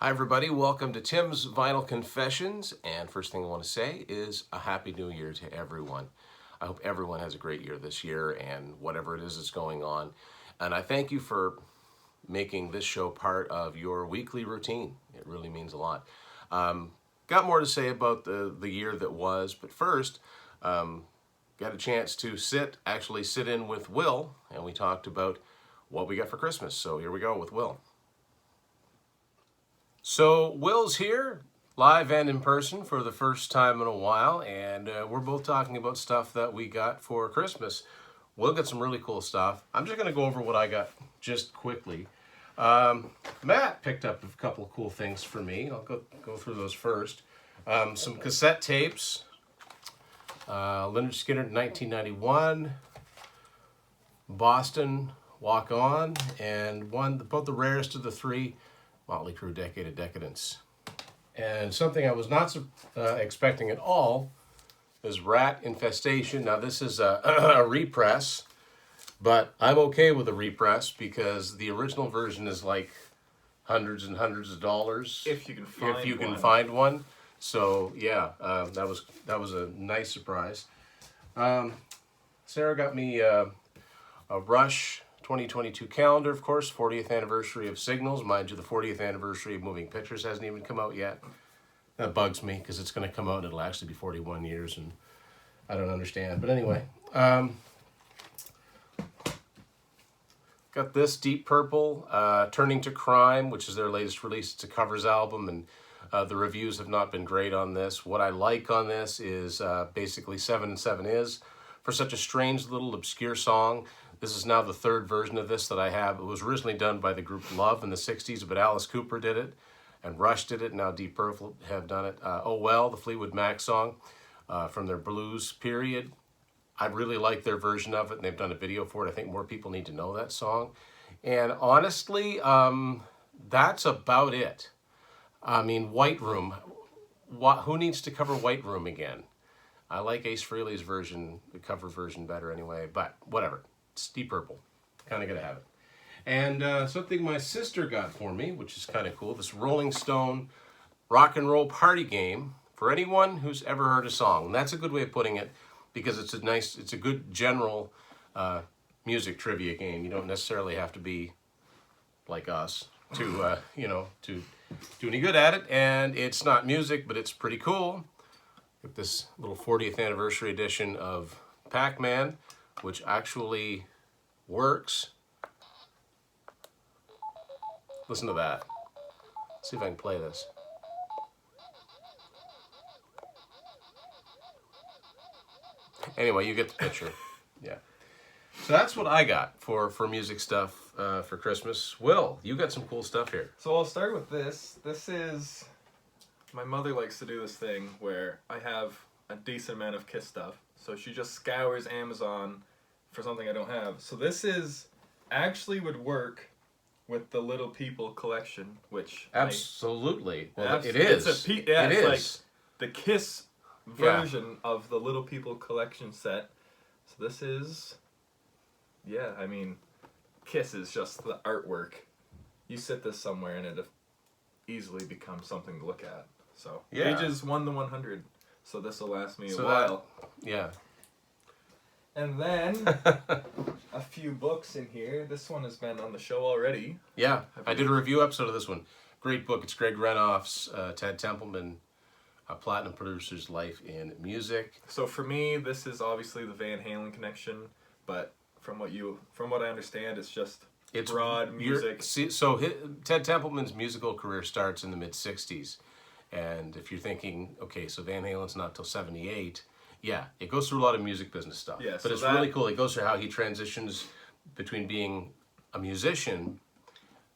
Hi everybody, welcome to Tim's Vinyl Confessions, and first thing I want to say is a Happy New Year to everyone. I hope everyone has a great year this year and whatever it is that's going on. And I thank you for making this show part of your weekly routine. It really means a lot. Got more to say about the year that was, but first, got a chance to actually sit in with Will, and we talked about what we got for Christmas. So here we go with Will. So Will's here, live and in person for the first time in a while, and we're both talking about stuff that we got for Christmas. Will got some really cool stuff. I'm just going to go over what I got just quickly. Matt picked up a couple of cool things for me. I'll go through those first. Some cassette tapes. Lynyrd Skynyrd 1991. Boston, Walk On, and about the rarest of the three, Motley Crue, Decade of Decadence. And something I was not expecting at all is Rat Infestation. Now this is a repress, but I'm okay with a repress because the original version is like hundreds and hundreds of dollars. If you can find one. So yeah, that was a nice surprise. Sarah got me a Rush 2022 calendar, of course, 40th anniversary of Signals. Mind you, the 40th anniversary of Moving Pictures hasn't even come out yet. That bugs me because it's going to come out and it'll actually be 41 years, and I don't understand. But anyway, got this Deep Purple, Turning to Crime, which is their latest release. It's a covers album, and the reviews have not been great on this. What I like on this is basically 7 and 7 is. For such a strange little obscure song, this is now the third version of this that I have. It was originally done by the group Love in the 60s, but Alice Cooper did it, and Rush did it, and now Deep Purple have done it. Oh Well, the Fleetwood Mac song from their blues period. I really like their version of it, and they've done a video for it. I think more people need to know that song. And honestly, that's about it. I mean, White Room. Who needs to cover White Room again? I like Ace Frehley's version, the cover version, better anyway, but whatever. It's Deep Purple. Kind of gonna have it. And something my sister got for me, which is kind of cool, this Rolling Stone rock and roll party game for anyone who's ever heard a song. And that's a good way of putting it because it's a good general music trivia game. You don't necessarily have to be like us to do any good at it. And it's not music, but it's pretty cool. Got this little 40th anniversary edition of Pac-Man, which actually works. Listen to that. Let's see if I can play this. Anyway, you get the picture. Yeah. So that's what I got for music stuff for Christmas. Will, you got some cool stuff here. So I'll start with this. This is... My mother likes to do this thing where I have a decent amount of Kiss stuff. So she just scours Amazon for something I don't have. So this actually would work with the Little People collection, which... Absolutely. It is. It's like the Kiss version of the Little People collection set. So this is... Yeah, I mean, Kiss is just the artwork. You sit this somewhere and it easily becomes something to look at. So pages 1 to 100. So this will last me a while. Yeah. And then a few books in here. This one has been on the show already. Yeah, I did a review episode of this one. Great book. It's Greg Renoff's Ted Templeman, A Platinum Producer's Life in Music. So for me, this is obviously the Van Halen connection, but from what I understand, it's broad music. Ted Templeman's musical career starts in the mid-'60s. And if you're thinking, okay, so Van Halen's not till 78, yeah, it goes through a lot of music business stuff. Yeah, but it's really cool. It goes through how he transitions between being a musician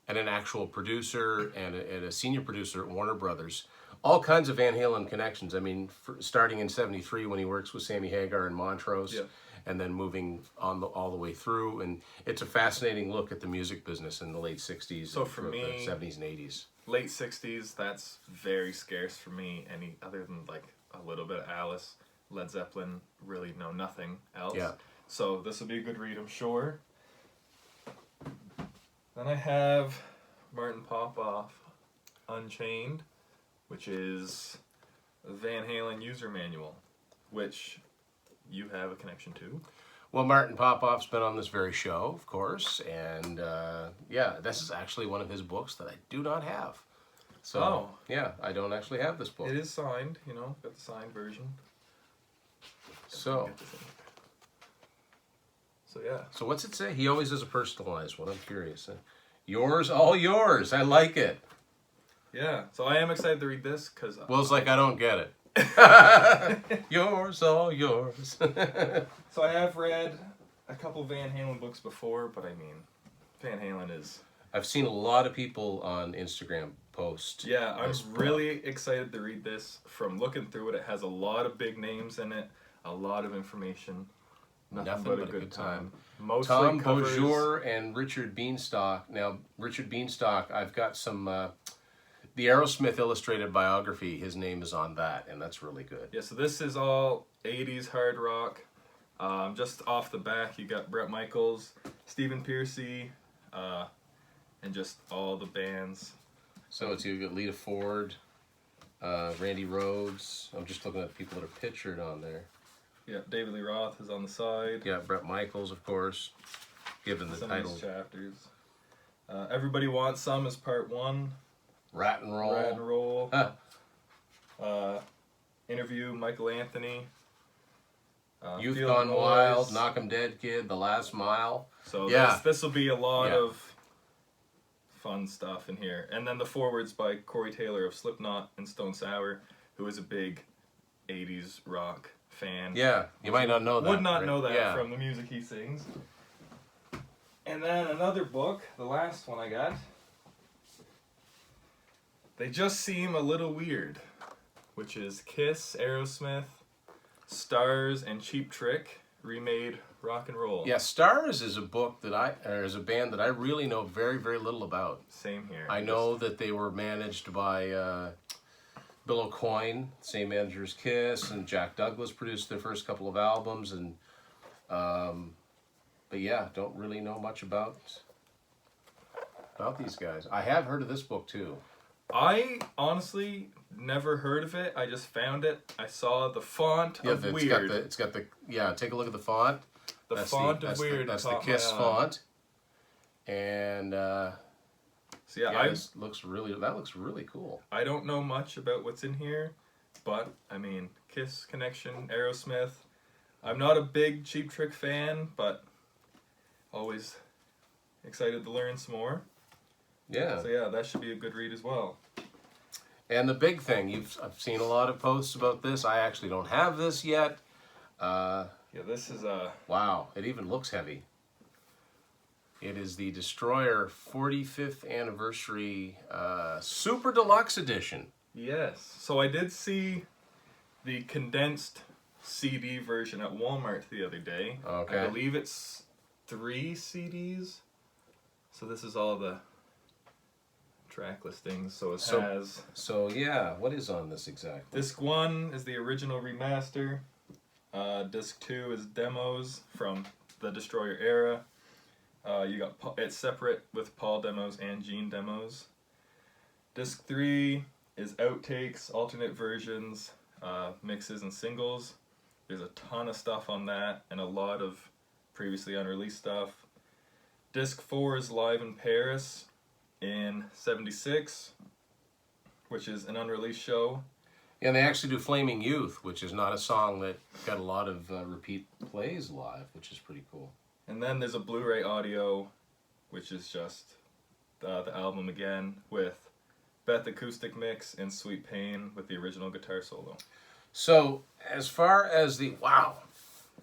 and an actual producer and a senior producer at Warner Brothers. All kinds of Van Halen connections. I mean, starting in 73 when he works with Sammy Hagar in Montrose. Yeah. And then moving on all the way through. And it's a fascinating look at the music business in the late 60s so for me, the 70s and 80s. Late 60s, that's very scarce for me. Any other than like a little bit of Alice, Led Zeppelin, really know nothing else. Yeah. So this would be a good read, I'm sure. Then I have Martin Popoff. Unchained, which is a Van Halen user manual, which you have a connection to. Well, Martin Popoff's been on this very show, of course, and yeah, this is actually one of his books that I do not have. So, yeah, I don't actually have this book. It is signed, got the signed version. So, yeah. So what's it say? He always has a personalized one. I'm curious. Yours, all yours. I like it. Yeah, so I am excited to read this because... Will's like, I don't get it. Yours, all yours. So I have read a couple Van Halen books before, but I mean, Van Halen is... I've seen a lot of people on Instagram post. Yeah, I'm really excited to read this. From looking through it, it has a lot of big names in it, a lot of information. Nothing but a good time. Mostly Tom covers... Beaujour and Richard Beanstalk. Now, Richard Beanstalk, I've got some... the Aerosmith illustrated biography, his name is on that, and that's really good. Yeah, so this is all 80s hard rock. Just off the back, you got Bret Michaels, Stephen Pearcy, and just all the bands. So it's you got Lita Ford, Randy Rhoads. I'm just looking at people that are pictured on there. Yeah, David Lee Roth is on the side. Yeah, Bret Michaels, of course, given the Some title. of these chapters. Everybody Wants Some is part 1. Rat and Roll. Rat and Roll. Huh. Interview Michael Anthony. Youth Field Gone Noise. Wild, Knock 'em Dead Kid, The Last Mile. So Yeah. this will be a lot of fun stuff in here. And then the forewords by Corey Taylor of Slipknot and Stone Sour, who is a big 80s rock fan. Yeah, you might not know that. Would not right? know that Yeah. from the music he sings. And then another book, the last one I got. They Just Seem a Little Weird, which is Kiss, Aerosmith, Stars, and Cheap Trick remade rock and roll. Yeah, Stars is a book that is a band that I really know very, very little about. Same here. I know that they were managed by Bill O'Coin, same manager as Kiss, and Jack Douglas produced their first couple of albums, and but yeah, don't really know much about these guys. I have heard of this book too. I honestly never heard of it. I just found it. I saw the font of weird. It's got the take a look at the font. The font of weird. That's the caught my Kiss eye. font. And So yeah, that looks really cool. I don't know much about what's in here, but I mean, Kiss connection, Aerosmith. I'm not a big Cheap Trick fan, but always excited to learn some more. Yeah. So yeah, that should be a good read as well. And the big thing, I've seen a lot of posts about this. I actually don't have this yet. Yeah, this is a... Wow, it even looks heavy. It is the Destroyer 45th Anniversary Super Deluxe Edition. Yes. So I did see the condensed CD version at Walmart the other day. Okay. I believe it's 3 CDs. So this is all the track listings. So it has... So yeah, what is on this exactly? Disc 1 is the original remaster. Disc 2 is demos from the Destroyer era. You got it's separate with Paul demos and Gene demos. Disc 3 is outtakes, alternate versions, mixes, and singles. There's a ton of stuff on that and a lot of previously unreleased stuff. Disc 4 is Live in Paris in '76, which is an unreleased show. Yeah, they actually do Flaming Youth, which is not a song that got a lot of repeat plays live, which is pretty cool. And then there's a Blu-ray audio, which is just the album again with Beth acoustic mix and Sweet Pain with the original guitar solo. So as far as wow,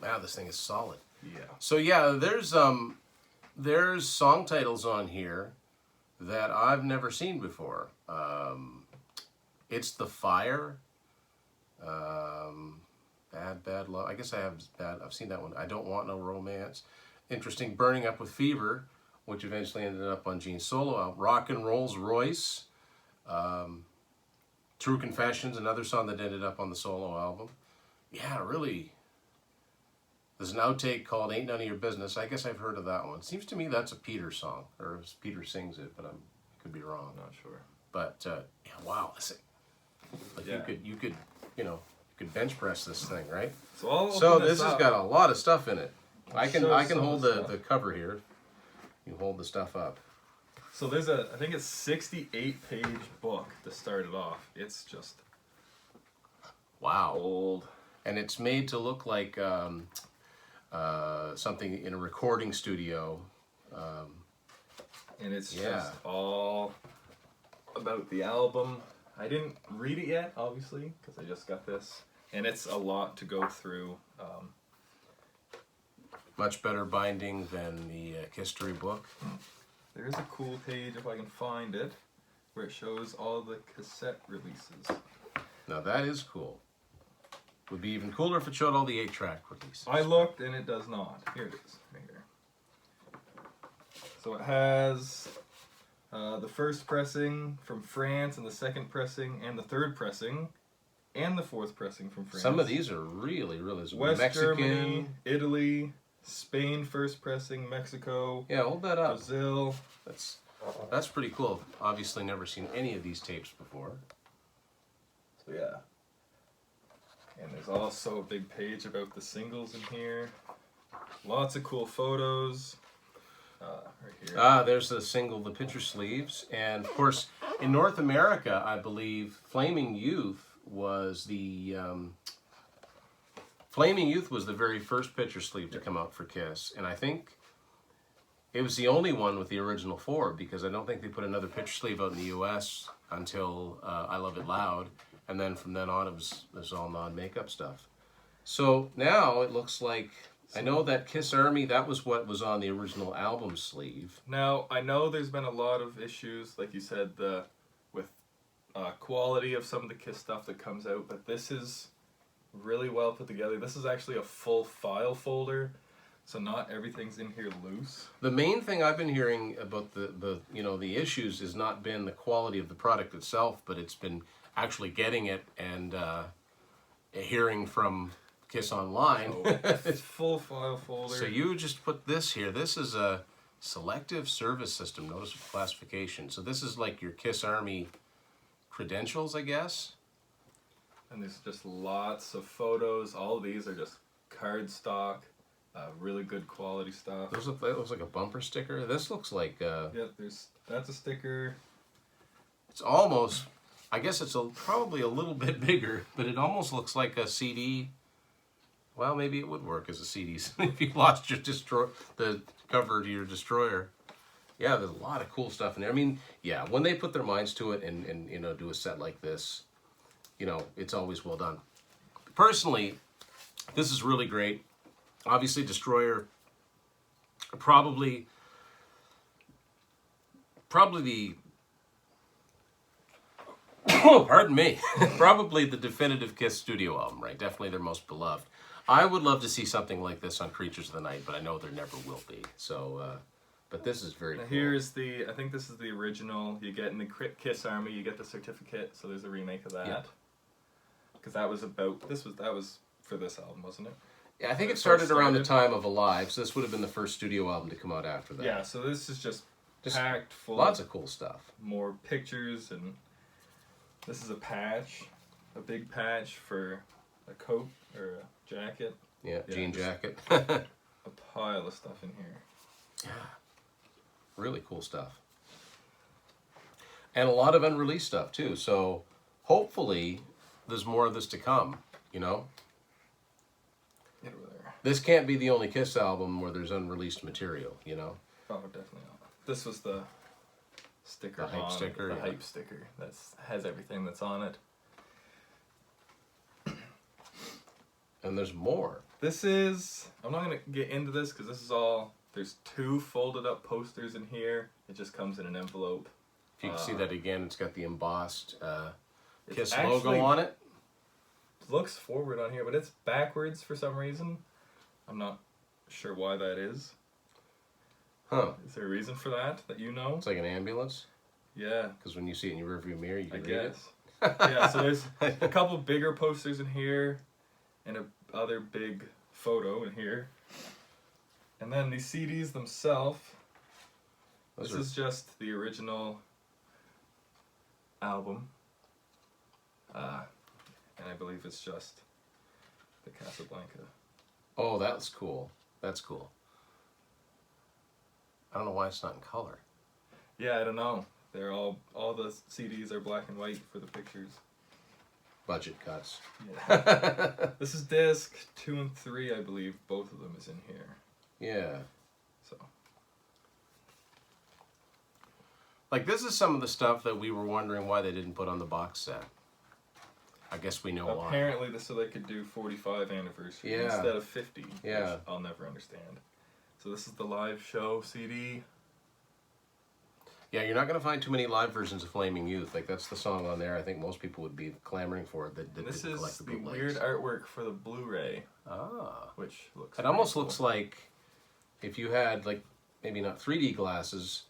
this thing is solid. Yeah. So yeah, there's song titles on here that I've never seen before. It's The Fire. Bad Love. I guess I've seen that one. I Don't Want No Romance. Interesting. Burning Up with Fever, which eventually ended up on Gene's solo album. Rock and Rolls Royce. True Confessions, another song that ended up on the solo album. Yeah, really. There's an outtake called Ain't None of Your Business. I guess I've heard of that one. Seems to me that's a Peter song, or Peter sings it, but I could be wrong. I'm not sure. But yeah, wow, like Yeah. you could bench press this thing, right? So I'll So open this has got a lot of stuff in it. I can some hold of the the cover here. You hold the stuff up. So there's I think it's 68-page book to start it off. It's just Wow. old. And it's made to look like something in a recording studio. And it's Yeah. just all about the album. I didn't read it yet, obviously, because I just got this. And it's a lot to go through. Much better binding than the history book. There is a cool page, if I can find it, where it shows all the cassette releases. Now that is cool. Would be even cooler if it showed all the 8-track releases. I looked and it does not. Here it is, right here. So it has the first pressing from France, and the second pressing, and the third pressing, and the fourth pressing from France. Some of these are really, really West Mexican. Germany, Italy, Spain first pressing, Mexico, Yeah, hold that up. Brazil. That's pretty cool. Obviously never seen any of these tapes before. So yeah. And there's also a big page about the singles in here. Lots of cool photos. Right here. There's the single, the picture sleeves. And of course, in North America, I believe Flaming Youth was the very first picture sleeve to come out for Kiss. And I think it was the only one with the original 4, because I don't think they put another picture sleeve out in the US until I Love It Loud. And then from then on, it was all non-makeup stuff. So now it looks like, I know that Kiss Army, that was what was on the original album sleeve. Now, I know there's been a lot of issues, like you said, with quality of some of the Kiss stuff that comes out, but this is really well put together. This is actually a full file folder, so not everything's in here loose. The main thing I've been hearing about the issues has not been the quality of the product itself, but it's been actually getting it and hearing from Kiss Online. So, it's full file folder. So you just put this here. This is a selective service system, notice of classification. So this is like your Kiss Army credentials, I guess. And there's just lots of photos. All of these are just cardstock, really good quality stuff. That looks like a bumper sticker. This looks like... Yep, that's a sticker. It's almost... I guess it's probably a little bit bigger, but it almost looks like a CD. Well, maybe it would work as a CD if you lost the cover to your Destroyer. Yeah, there's a lot of cool stuff in there. I mean, yeah, when they put their minds to it and do a set like this, it's always well done. Personally, this is really great. Obviously, Destroyer, probably the pardon me, probably the definitive Kiss studio album, right? Definitely their most beloved. I would love to see something like this on Creatures of the Night, but I know there never will be. So, but this is very cool. Here's I think this is the original. You get in the Kiss Army, you get the certificate, so there's a remake of that. Because that was for this album, wasn't it? Yeah, I think it started around the time of Alive, so this would have been the first studio album to come out after that. Yeah, so this is just packed full. Lots of cool stuff. More pictures, and this is a patch, a big patch for a coat or a jacket. Yeah, jean jacket. A pile of stuff in here. Yeah, really cool stuff. And a lot of unreleased stuff, too. So hopefully there's more of this to come, Get over there. This can't be the only Kiss album where there's unreleased material, Oh, definitely not. This was the sticker. The hype sticker. The hype sticker. That has everything that's on it. And there's more. This is... I'm not going to get into this because this is all... There's 2 folded up posters in here. It just comes in an envelope. If you can see that again, it's got the embossed Kiss actually logo on it. Looks forward on here, but it's backwards for some reason. I'm not sure why that is. Huh. Is there a reason for that you know? It's like an ambulance. Yeah. Because when you see it in your rearview mirror, you can read it. Yeah, so there's a couple bigger posters in here and a other big photo in here. And then these CDs themselves, this is just the original album. And I believe it's just the Casablanca. Oh, that's cool. That's cool. I don't know why it's not in color. Yeah, I don't know. They're all the CDs are black and white for the pictures. Budget cuts. Yeah. This is disc 2 and 3, I believe. Both of them is in here. Yeah. So. Like, this is some of the stuff that we were wondering why they didn't put on the box set. I guess we know why. Apparently, this so they could do 45 anniversary Yeah. instead of 50. Yeah. Which I'll never understand. So this is the live show CD. Yeah, you're not going to find too many live versions of Flaming Youth. Like, that's the song on there I think most people would be clamoring for. That This didn't is collect the the bootlegs. weird artwork for the Blu-ray. Ah. Which looks It almost cool. looks like if you had, like, maybe not 3D glasses,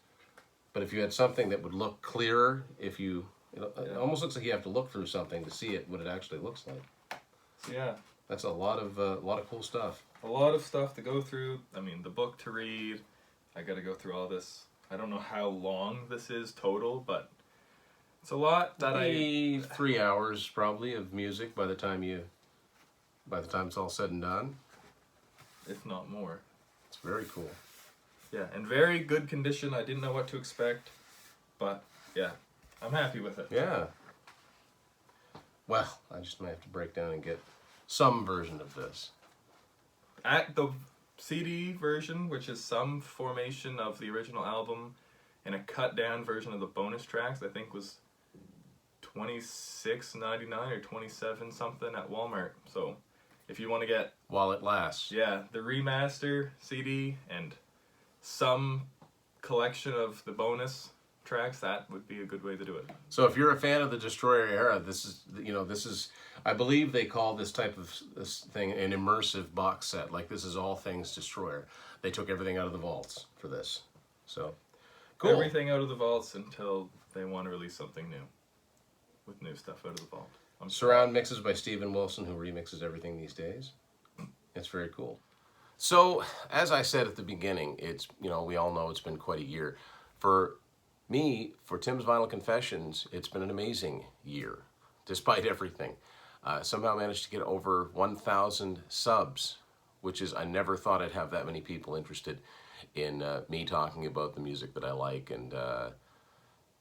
but if you had something that would look clearer, if you... It almost looks like you have to look through something to see it, what it actually looks like. So yeah. That's a lot of cool stuff. A lot of stuff to go through. I mean, the book to read. I got to go through all this. I don't know how long this is total, but it's a lot that Maybe 3 hours probably of music by the time it's all said and done. if not more. It's very cool. Yeah, in very good condition. I didn't know what to expect, but yeah, I'm happy with it. Yeah. Well, I just might have to break down and get some version of this. At the CD version, which is some formation of the original album, and a cut down version of the bonus tracks, I think was $26.99 or 27 something at Walmart. So if you want to get While it lasts. the remaster CD and some collection of the bonus tracks, that would be a good way to do it. So if you're a fan of the Destroyer era, this is, I believe they call this type of this thing an immersive box set. Like, this is all things Destroyer. They took everything out of the vaults for this. So, cool. Everything out of the vaults until they want to release something new. With new stuff out of the vault. Surround mixes by Steven Wilson, who remixes everything these days. It's very cool. So, as I said at the beginning, it's, we all know it's been quite a year. For me, for Tim's Vinyl Confessions, it's been an amazing year, despite everything. Somehow managed to get over 1,000 subs, which is, I never thought I'd have that many people interested in me talking about the music that I like, and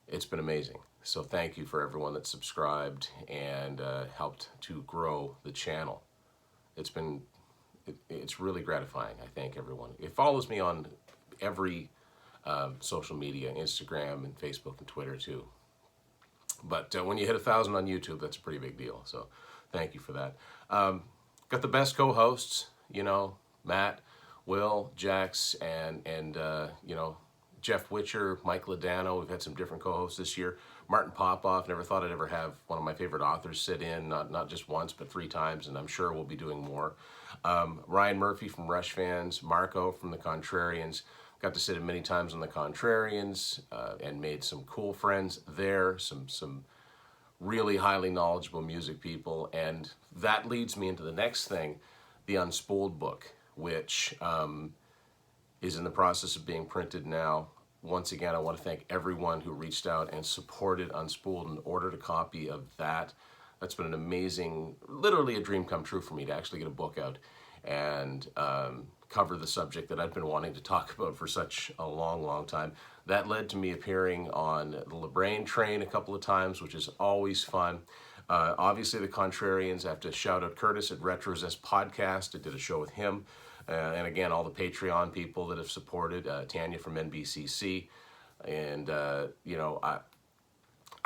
it's been amazing. So thank you for everyone that subscribed and helped to grow the channel. It's really gratifying. I thank everyone. It follows me on every social media, Instagram and Facebook and Twitter too. But when you hit 1,000 on YouTube, that's a pretty big deal. So thank you for that. Got the best co-hosts, Matt, Will, Jax, and Jeff Witcher, Mike Ladano. We've had some different co-hosts this year. Martin Popoff. Never thought I'd ever have one of my favorite authors sit in, not just once, but 3 times, and I'm sure we'll be doing more. Ryan Murphy from Rush Fans, Marco from the Contrarians. Got to sit in many times on the Contrarians and made some cool friends there, some really highly knowledgeable music people, and that leads me into the next thing, the Unspooled Book, which is in the process of being printed now. Once again, I want to thank everyone who reached out and supported Unspooled and ordered a copy of that. That's been an amazing, literally a dream come true for me to actually get a book out and cover the subject that I've been wanting to talk about for such a long, long time. That led to me appearing on the LeBrain train a couple of times, which is always fun. Obviously, the Contrarians, I have to shout out Curtis at Retros Podcast. I did a show with him. And again, all the Patreon people that have supported, Tanya from NBCC. And,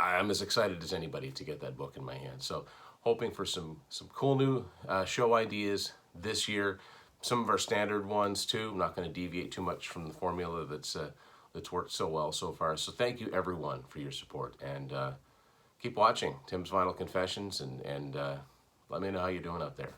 I'm as excited as anybody to get that book in my hand. So hoping for some cool new show ideas this year. Some of our standard ones too. I'm not going to deviate too much from the formula that's worked so well so far. So thank you everyone for your support. And keep watching Tim's Vinyl Confessions and let me know how you're doing out there.